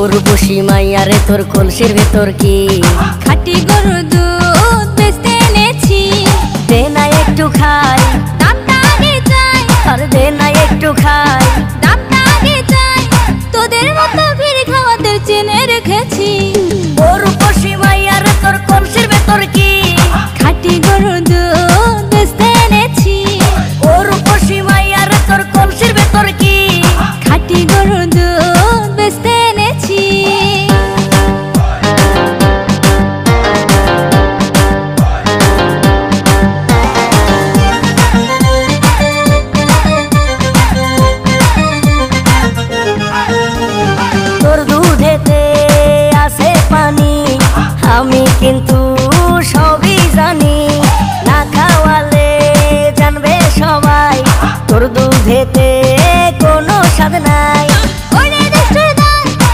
উর্বশী মাইয়ারে তোর কলসির ভেতর কি খাঁটি গরুর দুধ বেচতে এনেছি। দে না একটু খাই, দামটা আগে চাই, আর দে না একটু খাই। দামটা আগে চাই, তোদের মতো ভিড় খাওয়াদের চেনে রেখেছি। উর্বশী মাইয়ারে তোর কলসির ভেতর কি খাঁটি গরুর দুধ বেচতে এনেছি। উর্বশী মাইয়ারে তোর কলসির ভেতর কি খাঁটি গরুর দুধ বেচতে এনেছি। তোর দুধেতে আছে পানি, আমি কিন্তু সবই জানি। না খাওয়ালে জানবে সবাই তোর দুধেতে কোনো স্বাদ নাই।